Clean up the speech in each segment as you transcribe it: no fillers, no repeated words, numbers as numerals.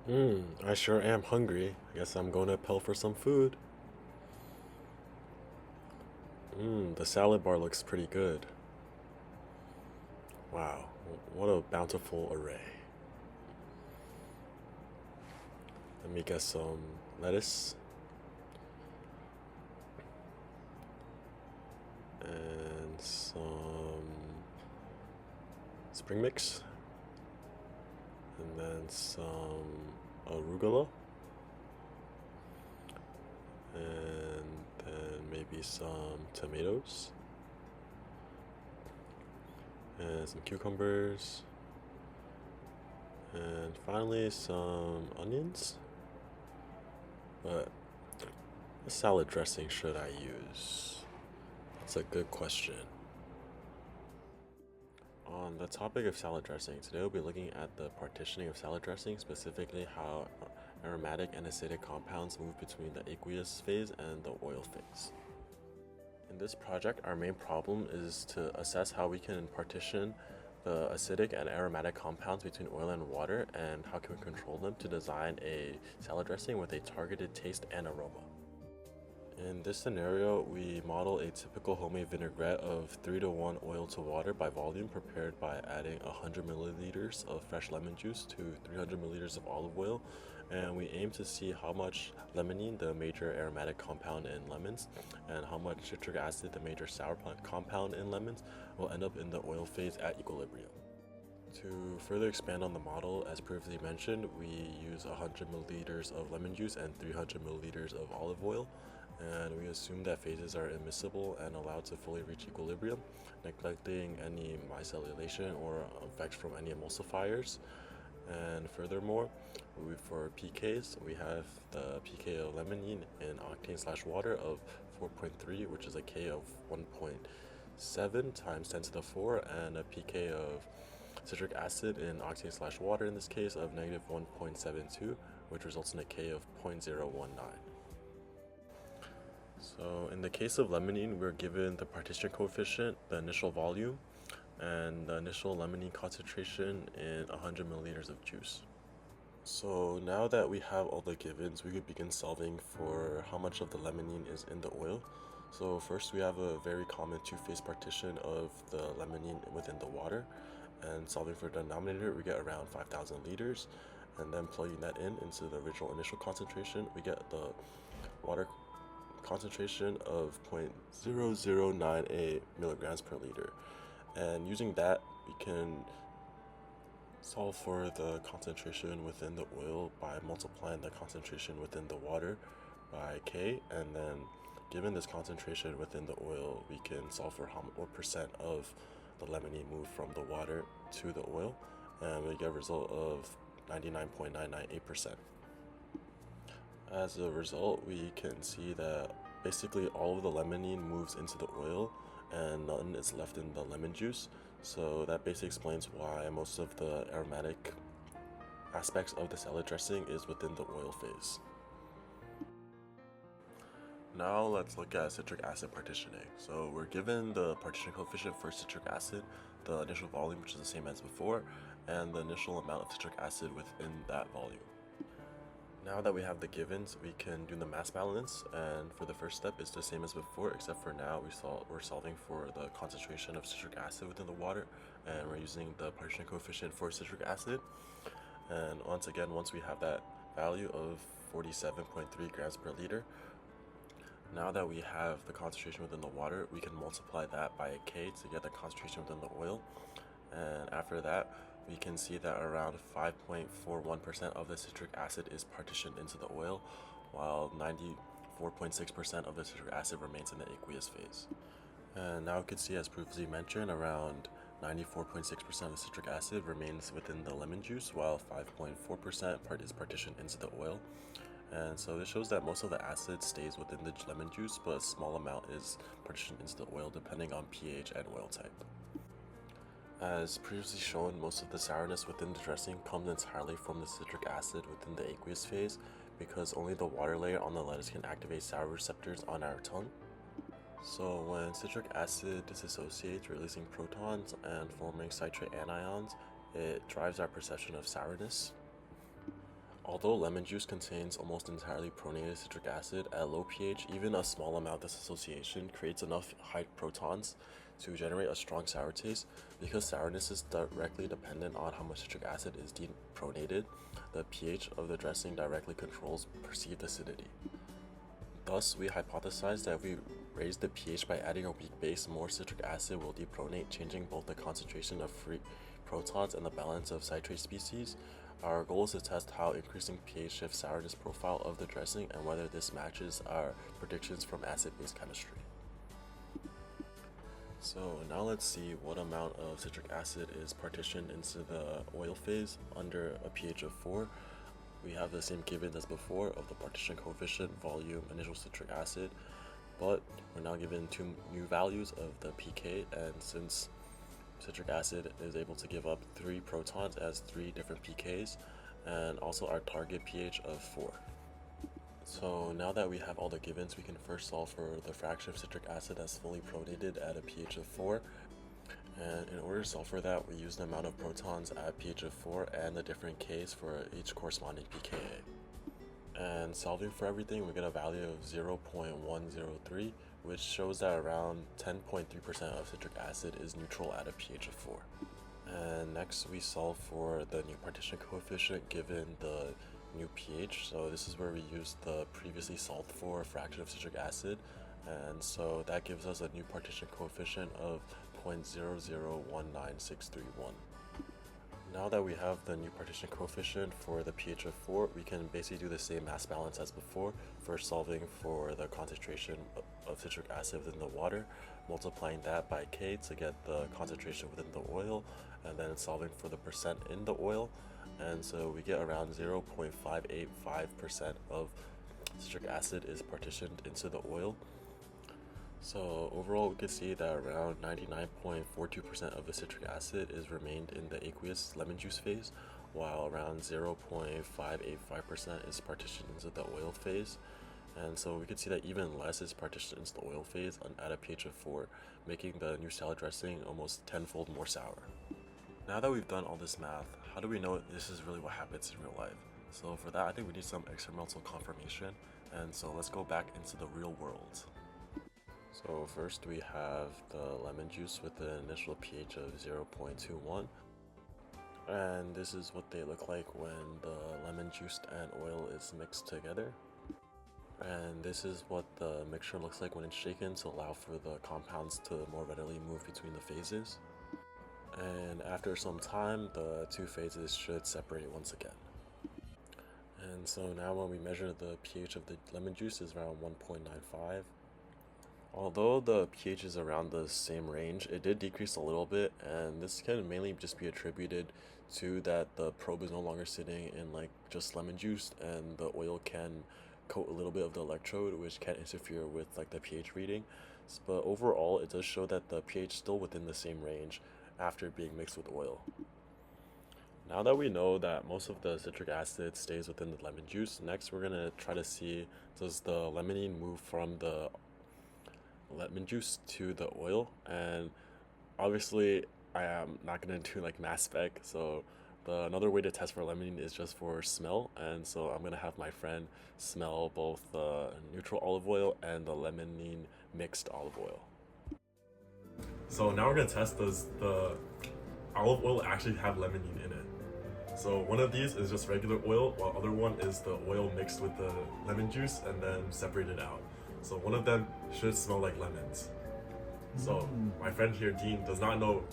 I sure am hungry. I guess I'm going to Pell for some food. The salad bar looks pretty good. Wow, what a bountiful array. Let me get some lettuce and some spring mix, and then some arugula, and then maybe some tomatoes, and some cucumbers, and finally some onions. But what salad dressing should I use? That's a good question. On the topic of salad dressing, today we'll be looking at the partitioning of salad dressing, specifically how aromatic and acidic compounds move between the aqueous phase and the oil phase. In this project, our main problem is to assess how we can partition the acidic and aromatic compounds between oil and water, and how can we control them to design a salad dressing with a targeted taste and aroma. In this scenario, we model a typical homemade vinaigrette of 3 to 1 oil to water by volume, prepared by adding 100 milliliters of fresh lemon juice to 300 milliliters of olive oil, and we aim to see how much limonene, the major aromatic compound in lemons, and how much citric acid, the major sour compound in lemons, will end up in the oil phase at equilibrium. To further expand on the model, as previously mentioned, we use 100 milliliters of lemon juice and 300 milliliters of olive oil, and we assume that phases are immiscible and allowed to fully reach equilibrium, neglecting any micellulation or effects from any emulsifiers. And furthermore, for pKs, we have the pK of limonene in octane/water of 4.3, which is a K of 1.7 times 10 to the 4, and a pK of citric acid in octane/water in this case of negative 1.72, which results in a K of 0.019. So in the case of limonene, we're given the partition coefficient, the initial volume, and the initial limonene concentration in 100 milliliters of juice. So now that we have all the givens, we could begin solving for how much of the limonene is in the oil. So first we have a very common two-phase partition of the limonene within the water, and solving for the denominator, we get around 5,000 liters, and then plugging that into the original initial concentration, we get the water concentration of 0.0098 milligrams per liter. And using that, we can solve for the concentration within the oil by multiplying the concentration within the water by K, and then given this concentration within the oil, we can solve for what percent of the limonene moved from the water to the oil, and we get a result of 99.998%. As a result, we can see that basically all of the limonene moves into the oil and none is left in the lemon juice. So that basically explains why most of the aromatic aspects of the salad dressing is within the oil phase. Now let's look at citric acid partitioning. So we're given the partition coefficient for citric acid, the initial volume, which is the same as before, and the initial amount of citric acid within that volume. Now that we have the givens, we can do the mass balance, and for the first step, it's the same as before, except for now we're solving for the concentration of citric acid within the water, and we're using the partition coefficient for citric acid. And once again, once we have that value of 47.3 grams per liter, now that we have the concentration within the water, we can multiply that by a K to get the concentration within the oil. And after that, we can see that around 5.41% of the citric acid is partitioned into the oil, while 94.6% of the citric acid remains in the aqueous phase. And now we can see, as previously mentioned, around 94.6% of the citric acid remains within the lemon juice, while 5.4% is partitioned into the oil. And so this shows that most of the acid stays within the lemon juice, but a small amount is partitioned into the oil depending on pH and oil type. As previously shown, most of the sourness within the dressing comes entirely from the citric acid within the aqueous phase, because only the water layer on the lettuce can activate sour receptors on our tongue. So when citric acid dissociates, releasing protons and forming citrate anions, it drives our perception of sourness. Although lemon juice contains almost entirely protonated citric acid, at low pH, even a small amount of this association creates enough high protons to generate a strong sour taste. Because sourness is directly dependent on how much citric acid is deprotonated, the pH of the dressing directly controls perceived acidity. Thus, we hypothesized that if we raise the pH by adding a weak base, more citric acid will deprotonate, changing both the concentration of free protons and the balance of citrate species. Our goal is to test how increasing pH shifts sourness profile of the dressing and whether this matches our predictions from acid-base chemistry. So now let's see what amount of citric acid is partitioned into the oil phase under a pH of 4. We have the same given as before of the partition coefficient, volume, initial citric acid, but we're now given two new values of the pK, and since citric acid is able to give up 3 protons as 3 different pKs, and also our target pH of 4. So now that we have all the givens, we can first solve for the fraction of citric acid that's fully protonated at a pH of 4. And in order to solve for that, we use the amount of protons at pH of 4 and the different Ks for each corresponding pKa. And solving for everything, we get a value of 0.103, which shows that around 10.3% of citric acid is neutral at a pH of 4. And next we solve for the new partition coefficient given the new pH. So this is where we use the previously solved for fraction of citric acid, and so that gives us a new partition coefficient of 0.0019631. Now that we have the new partition coefficient for the pH of 4, we can basically do the same mass balance as before, first solving for the concentration of citric acid within the water, multiplying that by K to get the concentration within the oil, and then solving for the percent in the oil, and so we get around 0.585% of citric acid is partitioned into the oil. So overall, we can see that around 99.42% of the citric acid is remained in the aqueous lemon juice phase, while around 0.585% is partitioned into the oil phase. And so we can see that even less is partitioned into the oil phase at a pH of 4, making the new salad dressing almost tenfold more sour. Now that we've done all this math, how do we know this is really what happens in real life? So for that, I think we need some experimental confirmation, and so let's go back into the real world. So first we have the lemon juice with an initial pH of 0.21, and this is what they look like when the lemon juice and oil is mixed together. And this is what the mixture looks like when it's shaken to allow for the compounds to more readily move between the phases. And after some time, the two phases should separate once again. And so now when we measure the pH of the lemon juice is around 1.95. Although the pH is around the same range, it did decrease a little bit, and this can mainly just be attributed to that the probe is no longer sitting in like just lemon juice, and the oil can coat a little bit of the electrode, which can interfere with like the pH reading. But overall, it does show that the pH is still within the same range after being mixed with oil. Now that we know that most of the citric acid stays within the lemon juice, next we're going to try to see, does the limonene move from the lemon juice to the oil? And obviously I am not going to do like mass spec, so another way to test for limonene is just for smell, and so I'm going to have my friend smell both the neutral olive oil and the limonene mixed olive oil. So now we're going to test, does the olive oil actually have limonene in it? So one of these is just regular oil, while other one is the oil mixed with the lemon juice and then separated out. So one of them should smell like lemons. So my friend here, Dean, does not know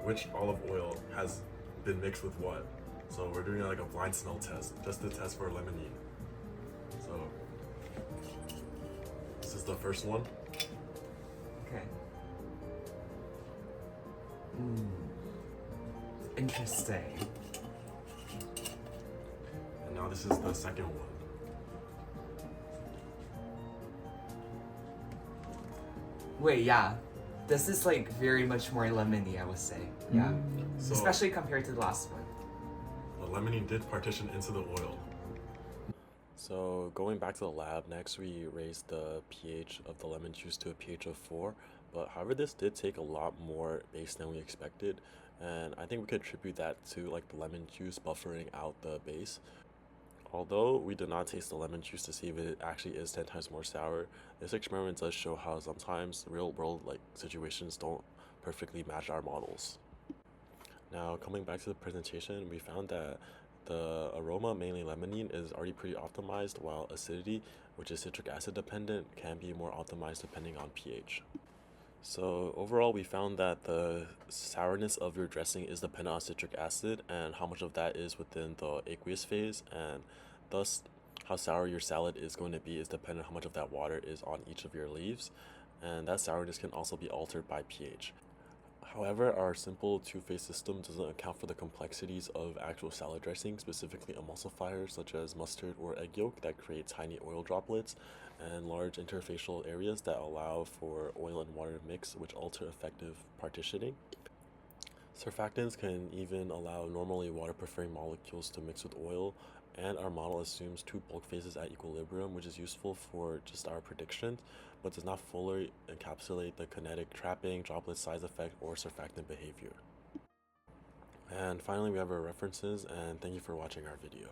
which olive oil has been mixed with what. So we're doing like a blind smell test, just to test for limonene. So this is the first one. Okay. Interesting. And now this is the second one. Wait, yeah. This is like very much more lemony, I would say. Yeah. So Especially compared to the last one. the limonene did partition into the oil. So going back to the lab, next we raised the pH of the lemon juice to a pH of 4, but however this did take a lot more base than we expected, and I think we could attribute that to like the lemon juice buffering out the base. Although we did not taste the lemon juice to see if it actually is 10 times more sour, this experiment does show how sometimes real world situations don't perfectly match our models. Now, coming back to the presentation, we found that the aroma, mainly limonene, is already pretty optimized, while acidity, which is citric acid dependent, can be more optimized depending on pH. So overall, we found that the sourness of your dressing is dependent on citric acid and how much of that is within the aqueous phase, and thus how sour your salad is going to be is dependent on how much of that water is on each of your leaves, and that sourness can also be altered by pH. However, our simple two-phase system doesn't account for the complexities of actual salad dressing, specifically emulsifiers such as mustard or egg yolk that create tiny oil droplets, and large interfacial areas that allow for oil and water to mix, which alter effective partitioning. Surfactants can even allow normally water-preferring molecules to mix with oil, and our model assumes two bulk phases at equilibrium, which is useful for just our prediction, but does not fully encapsulate the kinetic trapping, droplet size effect, or surfactant behavior. And finally, we have our references, and thank you for watching our video.